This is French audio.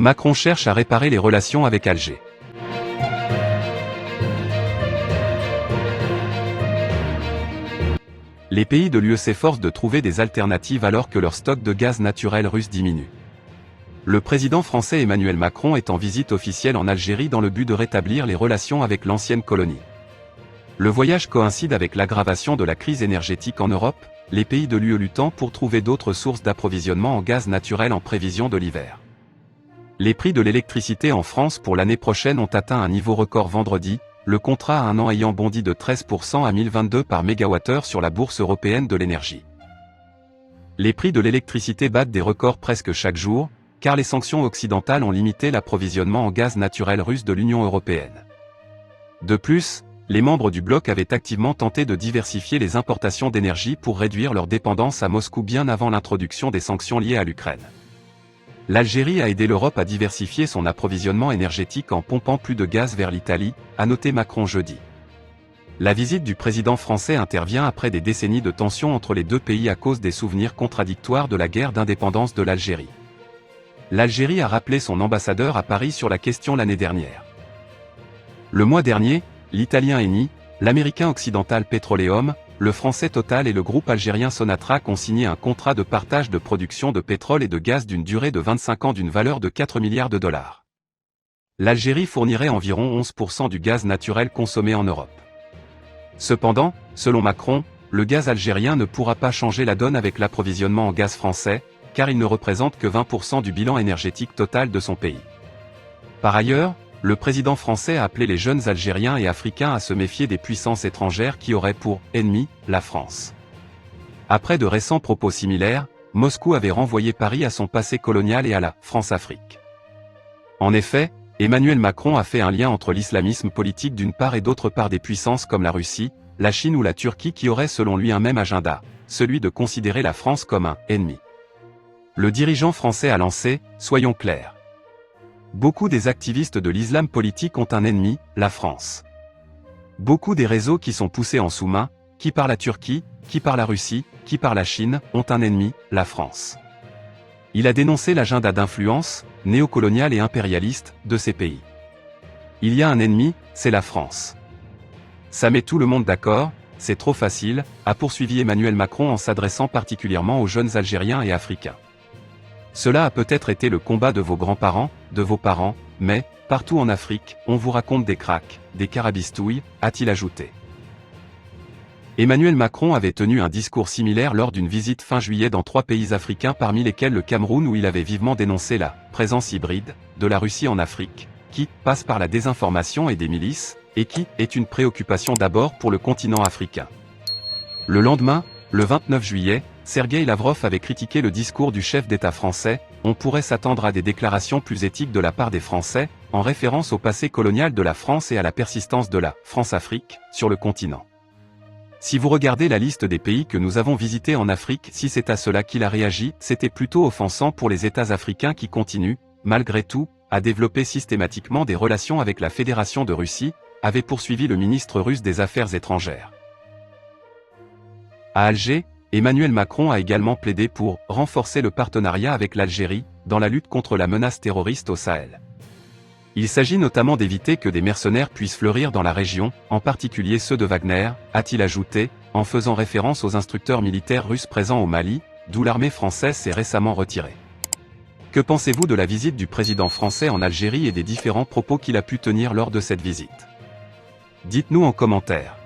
Macron cherche à réparer les relations avec Alger. Les pays de l'UE s'efforcent de trouver des alternatives alors que leur stock de gaz naturel russe diminue. Le président français Emmanuel Macron est en visite officielle en Algérie dans le but de rétablir les relations avec l'ancienne colonie. Le voyage coïncide avec l'aggravation de la crise énergétique en Europe, les pays de l'UE luttant pour trouver d'autres sources d'approvisionnement en gaz naturel en prévision de l'hiver. Les prix de l'électricité en France pour l'année prochaine ont atteint un niveau record vendredi, le contrat à 1 an ayant bondi de 13% à 1022 par mégawattheure sur la bourse européenne de l'énergie. Les prix de l'électricité battent des records presque chaque jour, car les sanctions occidentales ont limité l'approvisionnement en gaz naturel russe de l'Union européenne. De plus, les membres du bloc avaient activement tenté de diversifier les importations d'énergie pour réduire leur dépendance à Moscou bien avant l'introduction des sanctions liées à l'Ukraine. L'Algérie a aidé l'Europe à diversifier son approvisionnement énergétique en pompant plus de gaz vers l'Italie, a noté Macron jeudi. La visite du président français intervient après des décennies de tensions entre les deux pays à cause des souvenirs contradictoires de la guerre d'indépendance de l'Algérie. L'Algérie a rappelé son ambassadeur à Paris sur la question l'année dernière. Le mois dernier, l'Italien Eni, l'Américain Occidental Petroleum, le Français Total et le groupe algérien Sonatrach ont signé un contrat de partage de production de pétrole et de gaz d'une durée de 25 ans d'une valeur de 4 milliards de dollars. L'Algérie fournirait environ 11% du gaz naturel consommé en Europe. Cependant, selon Macron, le gaz algérien ne pourra pas changer la donne avec l'approvisionnement en gaz français, car il ne représente que 20% du bilan énergétique total de son pays. Par ailleurs, le président français a appelé les jeunes Algériens et Africains à se méfier des puissances étrangères qui auraient pour « ennemi » la France. Après de récents propos similaires, Moscou avait renvoyé Paris à son passé colonial et à la « France-Afrique ». En effet, Emmanuel Macron a fait un lien entre l'islamisme politique d'une part et d'autre part des puissances comme la Russie, la Chine ou la Turquie qui auraient selon lui un même agenda, celui de considérer la France comme un « ennemi ». Le dirigeant français a lancé « Soyons clairs ». Beaucoup des activistes de l'islam politique ont un ennemi, la France. Beaucoup des réseaux qui sont poussés en sous-main, qui par la Turquie, qui par la Russie, qui par la Chine, ont un ennemi, la France. Il a dénoncé l'agenda d'influence, néocolonial et impérialiste, de ces pays. Il y a un ennemi, c'est la France. Ça met tout le monde d'accord, c'est trop facile, a poursuivi Emmanuel Macron en s'adressant particulièrement aux jeunes Algériens et Africains. Cela a peut-être été le combat de vos grands-parents, de vos parents, mais, partout en Afrique, on vous raconte des cracks, des carabistouilles, a-t-il ajouté. Emmanuel Macron avait tenu un discours similaire lors d'une visite fin juillet dans 3 pays africains parmi lesquels le Cameroun où il avait vivement dénoncé la « présence hybride » de la Russie en Afrique, qui passe par la désinformation et des milices, et qui est une préoccupation d'abord pour le continent africain. Le lendemain, le 29 juillet, Sergueï Lavrov avait critiqué le discours du chef d'État français, on pourrait s'attendre à des déclarations plus éthiques de la part des Français, en référence au passé colonial de la France et à la persistance de la France-Afrique sur le continent. Si vous regardez la liste des pays que nous avons visités en Afrique, si c'est à cela qu'il a réagi, c'était plutôt offensant pour les États africains qui continuent, malgré tout, à développer systématiquement des relations avec la Fédération de Russie, avait poursuivi le ministre russe des Affaires étrangères. À Alger, Emmanuel Macron a également plaidé pour « renforcer le partenariat avec l'Algérie » dans la lutte contre la menace terroriste au Sahel. Il s'agit notamment d'éviter que des mercenaires puissent fleurir dans la région, en particulier ceux de Wagner, a-t-il ajouté, en faisant référence aux instructeurs militaires russes présents au Mali, d'où l'armée française s'est récemment retirée. Que pensez-vous de la visite du président français en Algérie et des différents propos qu'il a pu tenir lors de cette visite? Dites-nous en commentaire.